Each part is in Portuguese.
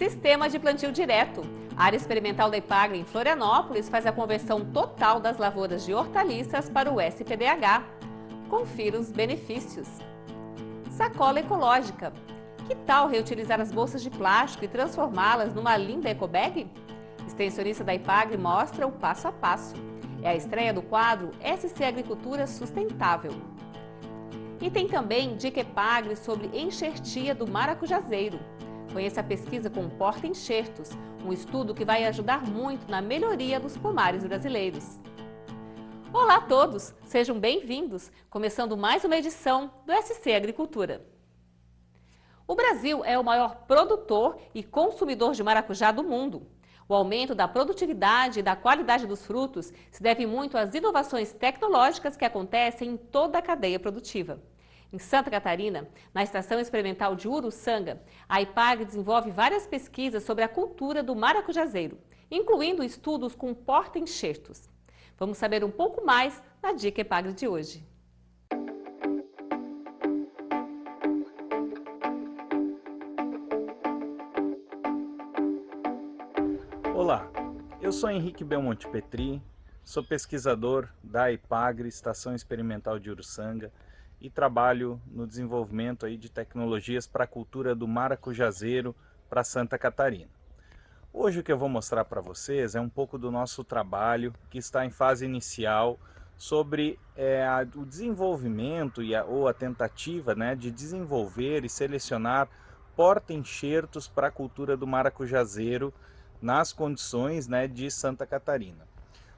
Sistema de plantio direto. A área experimental da Ipagre em Florianópolis faz a conversão total das lavouras de hortaliças para o SPDH. Confira os benefícios. Sacola ecológica. Que tal reutilizar as bolsas de plástico e transformá-las numa linda ecobag? Extensionista da Ipagre mostra o passo a passo. É a estreia do quadro SC Agricultura Sustentável. E tem também dica Ipagre sobre enxertia do maracujazeiro. Conheça a pesquisa com porta-enxertos, um estudo que vai ajudar muito na melhoria dos pomares brasileiros. Olá a todos, sejam bem-vindos, começando mais uma edição do SC Agricultura. O Brasil é o maior produtor e consumidor de maracujá do mundo. O aumento da produtividade e da qualidade dos frutos se deve muito às inovações tecnológicas que acontecem em toda a cadeia produtiva. Em Santa Catarina, na Estação Experimental de Uruçanga, a Ipagre desenvolve várias pesquisas sobre a cultura do maracujazeiro, incluindo estudos com porta-enxertos. Vamos saber um pouco mais na Dica Ipagre de hoje. Olá, eu sou Henrique Belmonte Petri, sou pesquisador da Ipagre, Estação Experimental de Uruçanga, e trabalho no desenvolvimento de tecnologias para a cultura do maracujazeiro para Santa Catarina. Hoje o que eu vou mostrar para vocês é um pouco do nosso trabalho que está em fase inicial sobre o desenvolvimento ou a tentativa de desenvolver e selecionar porta-enxertos para a cultura do maracujazeiro nas condições de Santa Catarina.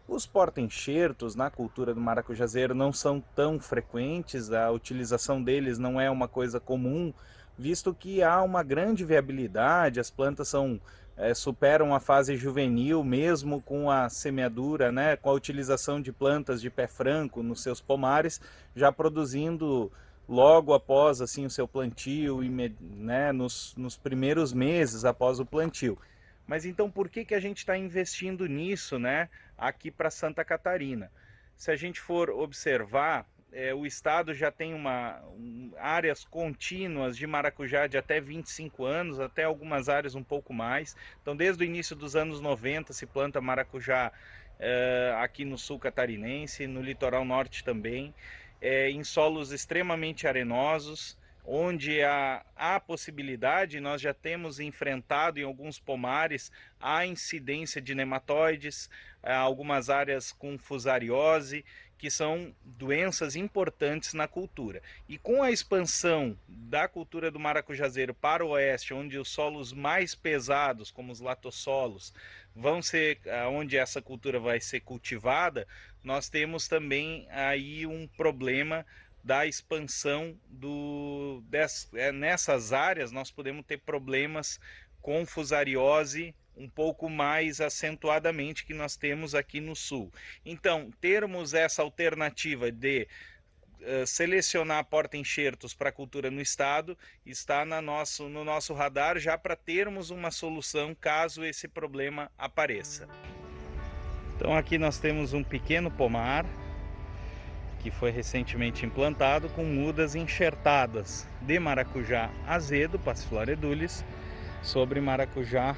Os porta-enxertos na cultura do maracujazeiro não são tão frequentes, a utilização deles não é uma coisa comum, visto que há uma grande viabilidade, as plantas superam a fase juvenil mesmo com a semeadura, com a utilização de plantas de pé franco nos seus pomares, já produzindo logo após assim, o seu plantio, nos primeiros meses após o plantio. Mas então por que a gente está investindo nisso, aqui para Santa Catarina? Se a gente for observar, o estado já tem áreas contínuas de maracujá de até 25 anos, até algumas áreas um pouco mais. Então desde o início dos anos 90 se planta maracujá aqui no sul catarinense, no litoral norte também, em solos extremamente arenosos, onde há possibilidade, nós já temos enfrentado em alguns pomares a incidência de nematóides, algumas áreas com fusariose, que são doenças importantes na cultura. E com a expansão da cultura do maracujazeiro para o oeste, onde os solos mais pesados, como os latossolos, vão ser onde essa cultura vai ser cultivada, nós temos também aí um problema da expansão nessas áreas. Nós podemos ter problemas com fusariose um pouco mais acentuadamente que nós temos aqui no sul. Então, termos essa alternativa de selecionar porta-enxertos para a cultura no estado está no nosso radar, já para termos uma solução caso esse problema apareça. Então aqui nós temos um pequeno pomar que foi recentemente implantado com mudas enxertadas de maracujá azedo, Passiflora edulis, sobre maracujá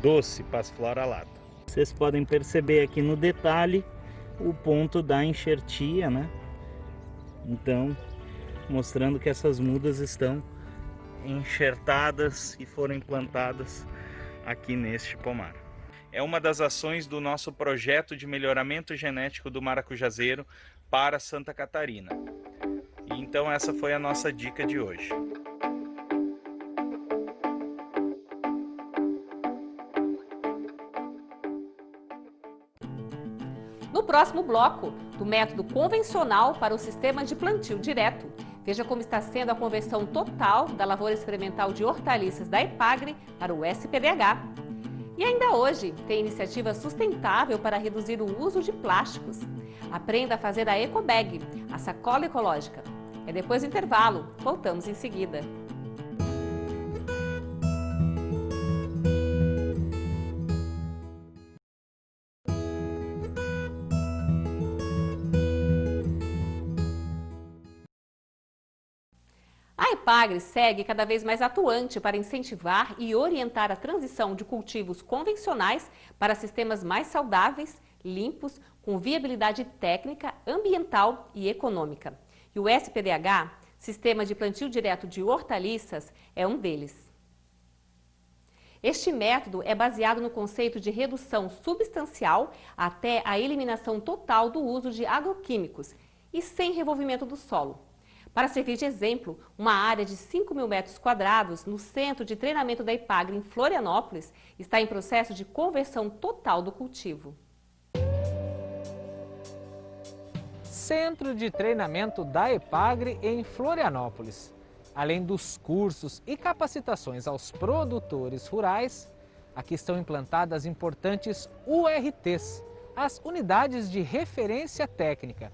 doce, Passiflora alata. Vocês podem perceber aqui no detalhe o ponto da enxertia, Então, mostrando que essas mudas estão enxertadas e foram implantadas aqui neste pomar. É uma das ações do nosso projeto de melhoramento genético do maracujazeiro para Santa Catarina. E então essa foi a nossa dica de hoje. No próximo bloco, do método convencional para o sistema de plantio direto, veja como está sendo a conversão total da lavoura experimental de hortaliças da Ipagre para o SPDH. E ainda hoje, tem iniciativa sustentável para reduzir o uso de plásticos. Aprenda a fazer a ecobag, a sacola ecológica. É depois do intervalo, voltamos em seguida. A Epagre segue cada vez mais atuante para incentivar e orientar a transição de cultivos convencionais para sistemas mais saudáveis, limpos, com viabilidade técnica, ambiental e econômica. E o SPDH, Sistema de Plantio Direto de Hortaliças, é um deles. Este método é baseado no conceito de redução substancial até a eliminação total do uso de agroquímicos e sem revolvimento do solo. Para servir de exemplo, uma área de 5.000 metros quadrados no Centro de Treinamento da Epagre, em Florianópolis, está em processo de conversão total do cultivo. Centro de Treinamento da Epagre, em Florianópolis. Além dos cursos e capacitações aos produtores rurais, aqui estão implantadas importantes URTs, as Unidades de Referência Técnica.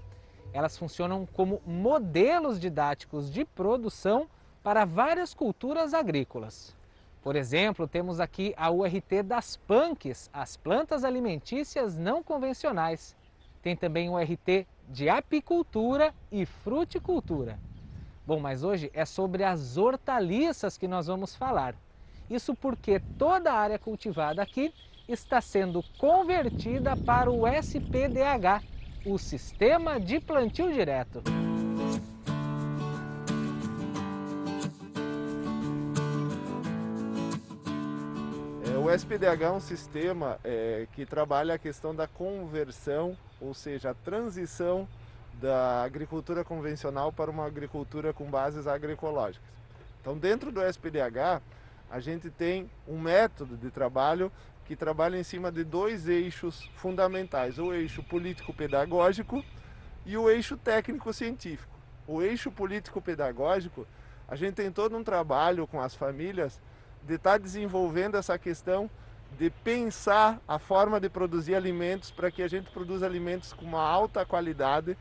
Elas funcionam como modelos didáticos de produção para várias culturas agrícolas. Por exemplo, temos aqui a URT das PANCs, as plantas alimentícias não convencionais. Tem também o URT de apicultura e fruticultura. Bom, mas hoje é sobre as hortaliças que nós vamos falar. Isso porque toda a área cultivada aqui está sendo convertida para o SPDH, o Sistema de Plantio Direto. O SPDH é um sistema que trabalha a questão da conversão, ou seja, a transição da agricultura convencional para uma agricultura com bases agroecológicas. Então, dentro do SPDH, a gente tem um método de trabalho que trabalha em cima de dois eixos fundamentais, o eixo político-pedagógico e o eixo técnico-científico. O eixo político-pedagógico, a gente tem todo um trabalho com as famílias de estar desenvolvendo essa questão de pensar a forma de produzir alimentos para que a gente produza alimentos com uma alta qualidade,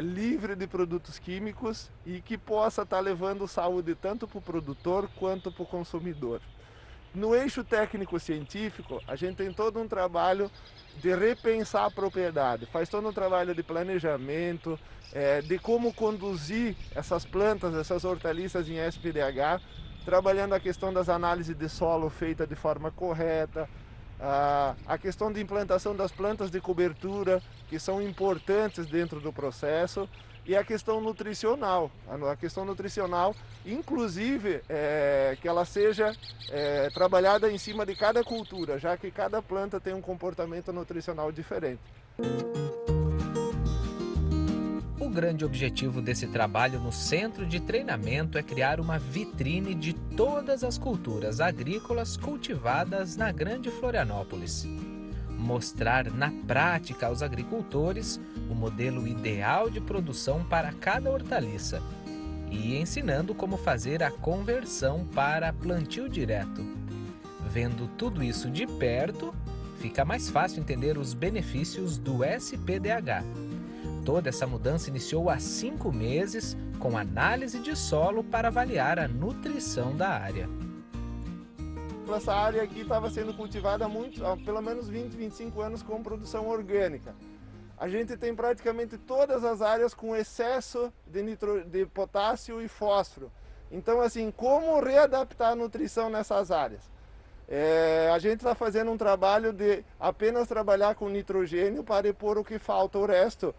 livre de produtos químicos e que possa estar levando saúde tanto para o produtor quanto para o consumidor. No eixo técnico-científico, a gente tem todo um trabalho de repensar a propriedade, faz todo um trabalho de planejamento, de como conduzir essas plantas, essas hortaliças em SPDH, trabalhando a questão das análises de solo feita de forma correta, a questão de implantação das plantas de cobertura, que são importantes dentro do processo, e a questão nutricional. A questão nutricional, inclusive, que ela seja trabalhada em cima de cada cultura, já que cada planta tem um comportamento nutricional diferente. O grande objetivo desse trabalho no centro de treinamento é criar uma vitrine de todas as culturas agrícolas cultivadas na Grande Florianópolis. Mostrar na prática aos agricultores o modelo ideal de produção para cada hortaliça e ensinando como fazer a conversão para plantio direto. Vendo tudo isso de perto, fica mais fácil entender os benefícios do SPDH. Toda essa mudança iniciou há 5 meses com análise de solo para avaliar a nutrição da área. Essa área aqui estava sendo cultivada há pelo menos 20, 25 anos com produção orgânica. A gente tem praticamente todas as áreas com excesso de potássio e fósforo. Então, assim, como readaptar a nutrição nessas áreas? A gente está fazendo um trabalho de apenas trabalhar com nitrogênio para repor o que falta, o resto.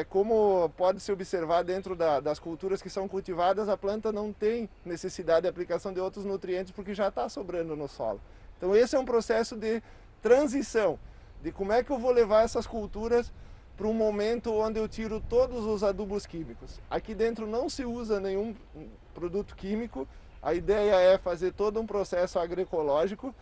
Como pode se observar dentro das culturas que são cultivadas, a planta não tem necessidade de aplicação de outros nutrientes porque já está sobrando no solo. Então esse é um processo de transição, de como é que eu vou levar essas culturas para um momento onde eu tiro todos os adubos químicos. Aqui dentro não se usa nenhum produto químico, a ideia é fazer todo um processo agroecológico,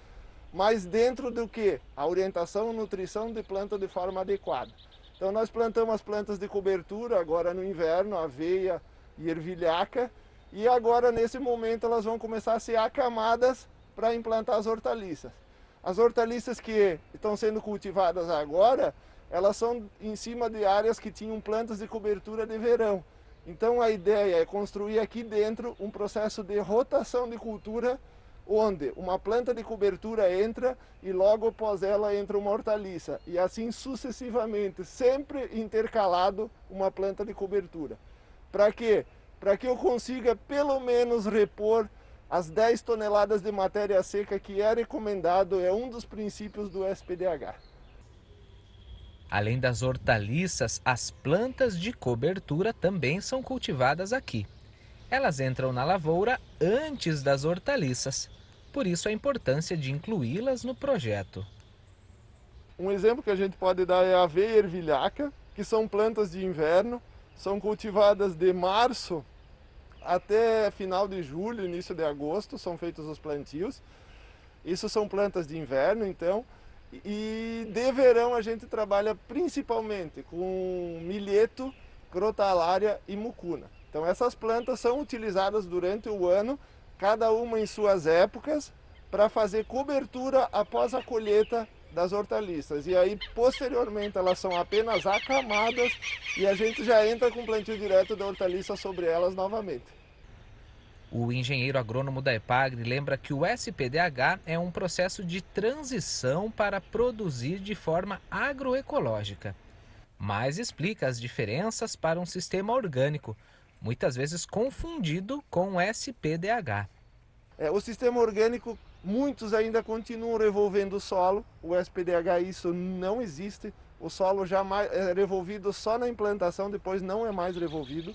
mas dentro do que? A orientação e nutrição de planta de forma adequada. Então nós plantamos as plantas de cobertura agora no inverno, aveia e ervilhaca, e agora nesse momento elas vão começar a ser acamadas para implantar as hortaliças. As hortaliças que estão sendo cultivadas agora, elas são em cima de áreas que tinham plantas de cobertura de verão. Então a ideia é construir aqui dentro um processo de rotação de cultura, onde uma planta de cobertura entra e logo após ela entra uma hortaliça. E assim sucessivamente, sempre intercalado uma planta de cobertura. Para quê? para que eu consiga pelo menos repor as 10 toneladas de matéria seca que é recomendado, é um dos princípios do SPDH. Além das hortaliças, as plantas de cobertura também são cultivadas aqui. Elas entram na lavoura antes das hortaliças, por isso a importância de incluí-las no projeto. Um exemplo que a gente pode dar é a aveia ervilhaca, que são plantas de inverno, são cultivadas de março até final de julho, início de agosto, são feitos os plantios. Isso são plantas de inverno, então. E de verão a gente trabalha principalmente com milheto, crotalária e mucuna. Então essas plantas são utilizadas durante o ano, cada uma em suas épocas, para fazer cobertura após a colheita das hortaliças. E aí, posteriormente, elas são apenas acamadas e a gente já entra com plantio direto da hortaliça sobre elas novamente. O engenheiro agrônomo da EPAGRE lembra que o SPDH é um processo de transição para produzir de forma agroecológica, mas explica as diferenças para um sistema orgânico, muitas vezes confundido com o SPDH. O sistema orgânico, muitos ainda continuam revolvendo o solo, o SPDH isso não existe, o solo jamais é revolvido só na implantação, depois não é mais revolvido.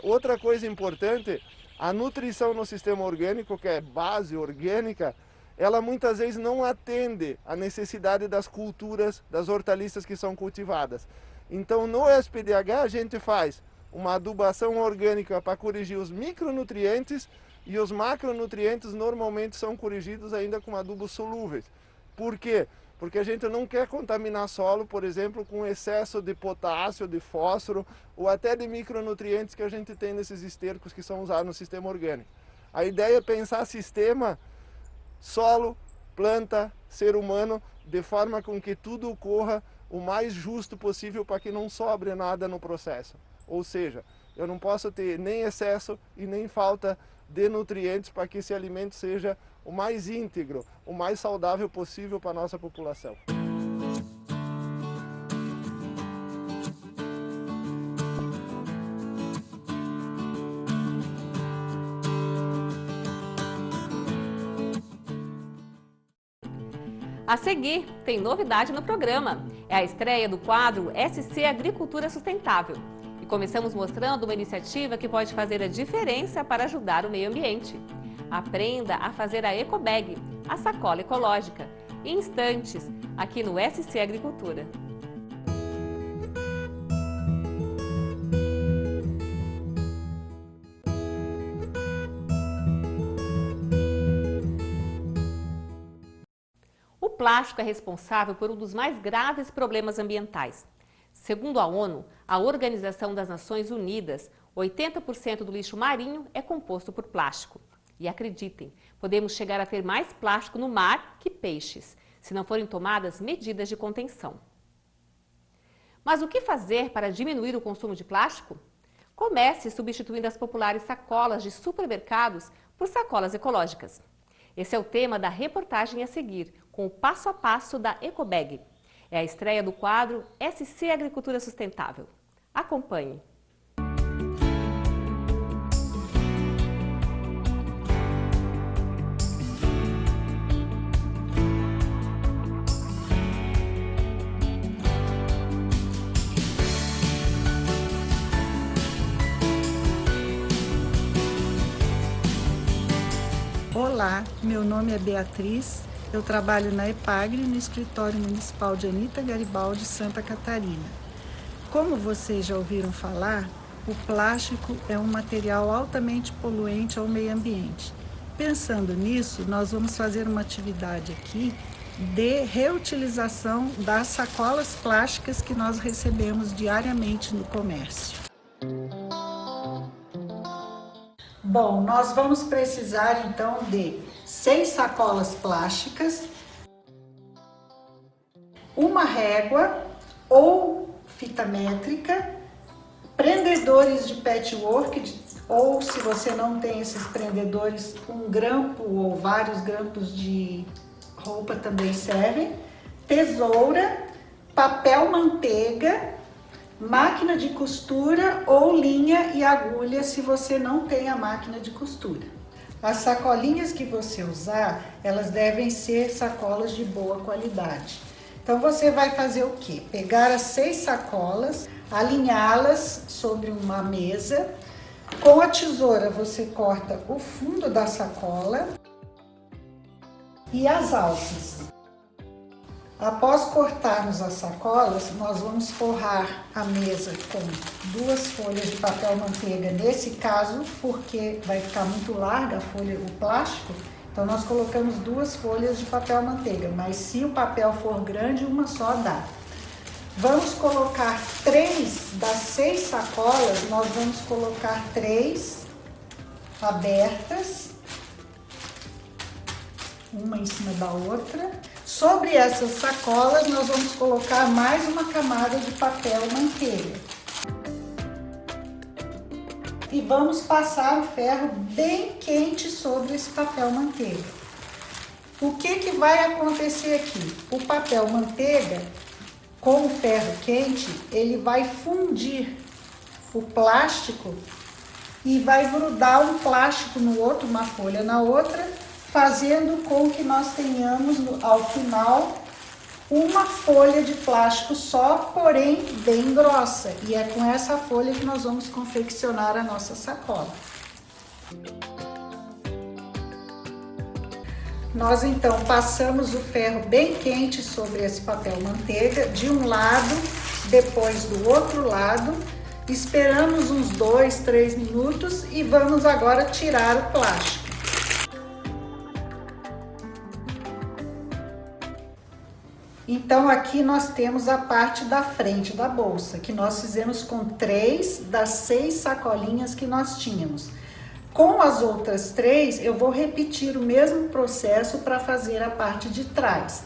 Outra coisa importante, a nutrição no sistema orgânico, que é base orgânica, ela muitas vezes não atende à necessidade das culturas, das hortaliças que são cultivadas. Então no SPDH a gente faz uma adubação orgânica para corrigir os micronutrientes e os macronutrientes normalmente são corrigidos ainda com adubos solúveis. Por quê? Porque a gente não quer contaminar solo, por exemplo, com excesso de potássio, de fósforo ou até de micronutrientes que a gente tem nesses estercos que são usados no sistema orgânico. A ideia é pensar sistema solo, planta, ser humano, de forma com que tudo ocorra o mais justo possível para que não sobre nada no processo. Ou seja, eu não posso ter nem excesso e nem falta de nutrientes para que esse alimento seja o mais íntegro, o mais saudável possível para a nossa população. A seguir, tem novidade no programa. É a estreia do quadro SC Agricultura Sustentável. E começamos mostrando uma iniciativa que pode fazer a diferença para ajudar o meio ambiente. Aprenda a fazer a EcoBag, a sacola ecológica, em instantes, aqui no SC Agricultura. O plástico é responsável por um dos mais graves problemas ambientais. Segundo a ONU, a Organização das Nações Unidas, 80% do lixo marinho é composto por plástico. E acreditem, podemos chegar a ter mais plástico no mar que peixes, se não forem tomadas medidas de contenção. Mas o que fazer para diminuir o consumo de plástico? Comece substituindo as populares sacolas de supermercados por sacolas ecológicas. Esse é o tema da reportagem a seguir, com o passo a passo da EcoBag. É a estreia do quadro SC Agricultura Sustentável. Acompanhe! Olá, meu nome é Beatriz, eu trabalho na EPAGRE, no Escritório Municipal de Anita Garibaldi, Santa Catarina. Como vocês já ouviram falar, o plástico é um material altamente poluente ao meio ambiente. Pensando nisso, nós vamos fazer uma atividade aqui de reutilização das sacolas plásticas que nós recebemos diariamente no comércio. Bom, nós vamos precisar então de 6 sacolas plásticas, uma régua ou fita métrica, prendedores de patchwork, ou se você não tem esses prendedores, um grampo ou vários grampos de roupa também servem, tesoura, papel manteiga, máquina de costura ou linha e agulha se você não tem a máquina de costura. As sacolinhas que você usar, elas devem ser sacolas de boa qualidade. Então você vai fazer o quê? Pegar as 6 sacolas, alinhá-las sobre uma mesa. Com a tesoura você corta o fundo da sacola e as alças. Após cortarmos as sacolas, nós vamos forrar a mesa com 2 folhas de papel manteiga. Nesse caso, porque vai ficar muito larga a folha, o plástico, então nós colocamos 2 folhas de papel manteiga, mas se o papel for grande, uma só dá. Vamos colocar 3 das 6 sacolas, nós vamos colocar 3 abertas, uma em cima da outra. Sobre essas sacolas, nós vamos colocar mais uma camada de papel manteiga. E vamos passar o ferro bem quente sobre esse papel manteiga. O que vai acontecer aqui? O papel manteiga, com o ferro quente, ele vai fundir o plástico e vai grudar um plástico no outro, uma folha na outra, fazendo com que nós tenhamos, ao final, uma folha de plástico só, porém bem grossa. E é com essa folha que nós vamos confeccionar a nossa sacola. Nós então passamos o ferro bem quente sobre esse papel manteiga, de um lado, depois do outro lado, esperamos uns 2, 3 minutos e vamos agora tirar o plástico. Então aqui nós temos a parte da frente da bolsa, que nós fizemos com 3 das 6 sacolinhas que nós tínhamos. Com as outras 3, eu vou repetir o mesmo processo para fazer a parte de trás.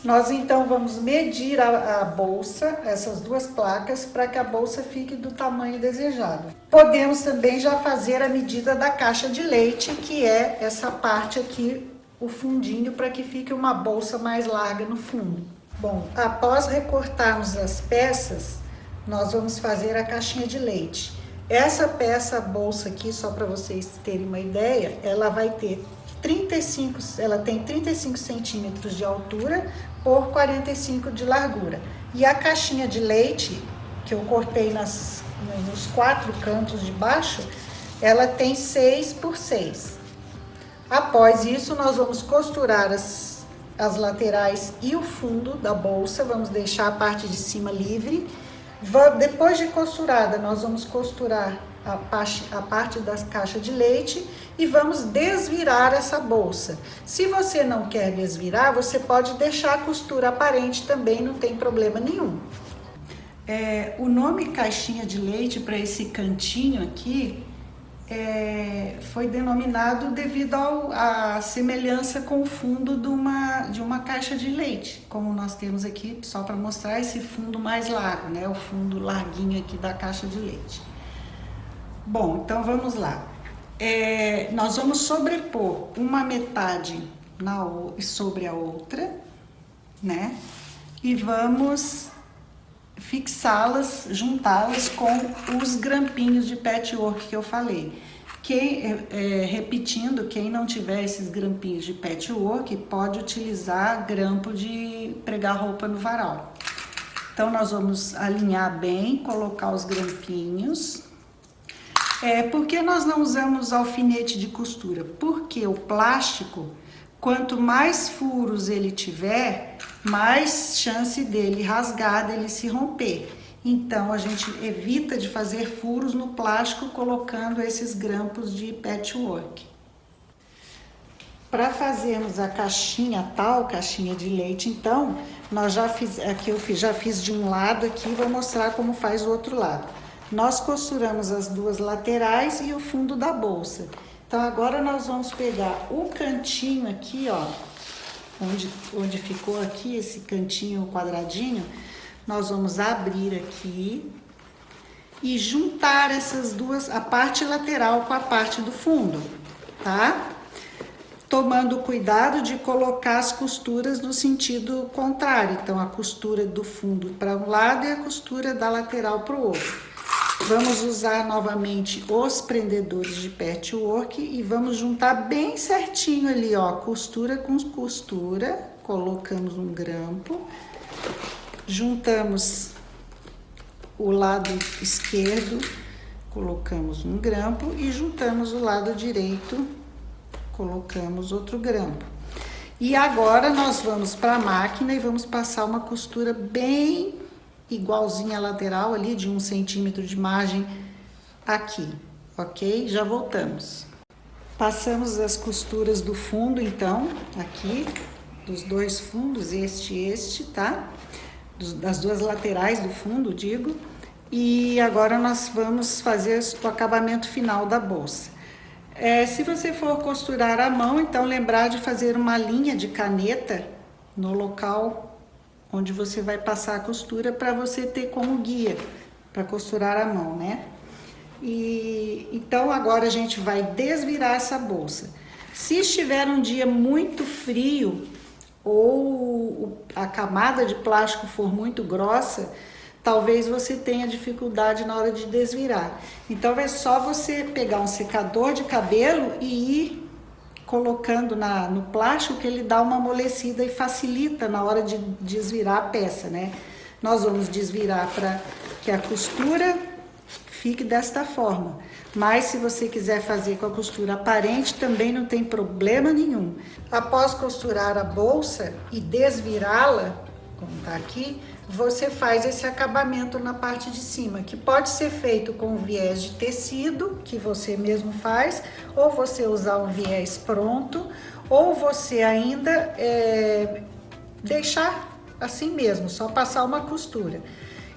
Nós então vamos medir a bolsa, essas 2 placas, para que a bolsa fique do tamanho desejado. Podemos também já fazer a medida da caixa de leite, que é essa parte aqui, o fundinho, para que fique uma bolsa mais larga no fundo. Bom, após recortarmos as peças, nós vamos fazer a caixinha de leite. Essa peça, bolsa aqui, só para vocês terem uma ideia, ela vai ter 35 centímetros de altura por 45 de largura. E a caixinha de leite, que eu cortei nos 4 cantos de baixo, ela tem 6 por 6. Após isso, nós vamos costurar as laterais e o fundo da bolsa, vamos deixar a parte de cima livre. Depois de costurada, nós vamos costurar a parte da caixa de leite e vamos desvirar essa bolsa. Se você não quer desvirar, você pode deixar a costura aparente também, não tem problema nenhum. O nome caixinha de leite para esse cantinho aqui foi denominado devido à semelhança com o fundo de uma caixa de leite, como nós temos aqui, só para mostrar esse fundo mais largo, né? O fundo larguinho aqui da caixa de leite. Bom, então vamos lá. Nós vamos sobrepor uma metade sobre a outra, né? E vamos fixá-las, juntá-las com os grampinhos de patchwork que eu falei. Repetindo, quem não tiver esses grampinhos de patchwork pode utilizar grampo de pregar roupa no varal. Então nós vamos alinhar bem, colocar os grampinhos. Por que nós não usamos alfinete de costura? Porque o plástico, quanto mais furos ele tiver, mais chance dele rasgar, dele se romper. Então, a gente evita de fazer furos no plástico colocando esses grampos de patchwork. Para fazermos a caixinha de leite, então, eu já fiz de um lado aqui, vou mostrar como faz o outro lado. Nós costuramos as 2 laterais e o fundo da bolsa. Então, agora nós vamos pegar o cantinho aqui, ó, onde ficou aqui esse cantinho quadradinho, nós vamos abrir aqui e juntar essas 2, a parte lateral com a parte do fundo, tá? tomando cuidado de colocar as costuras no sentido contrário. Então, a costura do fundo para um lado e a costura da lateral para o outro. Vamos usar novamente os prendedores de patchwork e vamos juntar bem certinho ali, ó, costura com costura. Colocamos um grampo, juntamos o lado esquerdo, colocamos um grampo e juntamos o lado direito, colocamos outro grampo. E agora nós vamos para a máquina e vamos passar uma costura bem igualzinha à lateral ali, de 1 centímetro de margem aqui, ok? Já voltamos. Passamos as costuras do fundo, então, aqui, dos dois fundos, este e este, tá? Das duas laterais do fundo, digo. E agora nós vamos fazer o acabamento final da bolsa. Se você for costurar à mão, então lembrar de fazer uma linha de caneta no local onde você vai passar a costura para você ter como guia para costurar à mão, né? E então agora a gente vai desvirar essa bolsa. Se estiver um dia muito frio ou a camada de plástico for muito grossa, talvez você tenha dificuldade na hora de desvirar. Então é só você pegar um secador de cabelo e ir colocando no plástico, que ele dá uma amolecida e facilita na hora de desvirar a peça, né? Nós vamos desvirar para que a costura fique desta forma. Mas se você quiser fazer com a costura aparente, também não tem problema nenhum. Após costurar a bolsa e desvirá-la, como tá aqui, você faz esse acabamento na parte de cima, que pode ser feito com viés de tecido, que você mesmo faz, ou você usar um viés pronto, ou você ainda deixar assim mesmo, só passar uma costura.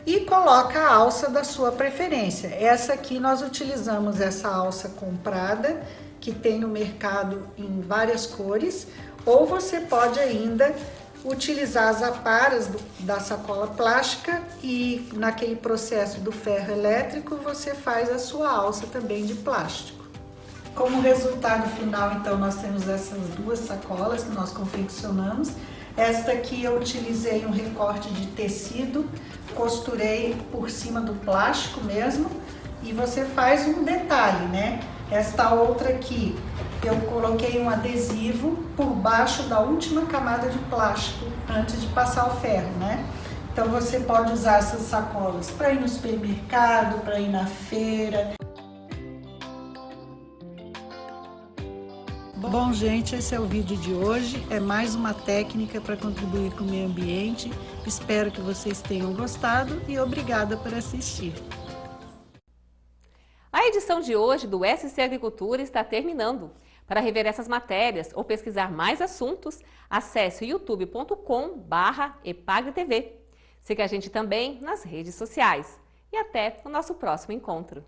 E coloca a alça da sua preferência. Essa aqui nós utilizamos essa alça comprada, que tem no mercado em várias cores, ou você pode ainda utilizar as aparas da sacola plástica e naquele processo do ferro elétrico você faz a sua alça também de plástico. Como resultado final, então, nós temos essas duas sacolas que nós confeccionamos. Esta aqui eu utilizei um recorte de tecido, costurei por cima do plástico mesmo e você faz um detalhe, né? Esta outra aqui, eu coloquei um adesivo por baixo da última camada de plástico antes de passar o ferro, né? Então você pode usar essas sacolas para ir no supermercado, para ir na feira. Bom, gente, esse é o vídeo de hoje. É mais uma técnica para contribuir com o meio ambiente. Espero que vocês tenham gostado e obrigada por assistir. A edição de hoje do SC Agricultura está terminando. Para rever essas matérias ou pesquisar mais assuntos, acesse youtube.com/epagretv. Siga a gente também nas redes sociais. E até o nosso próximo encontro.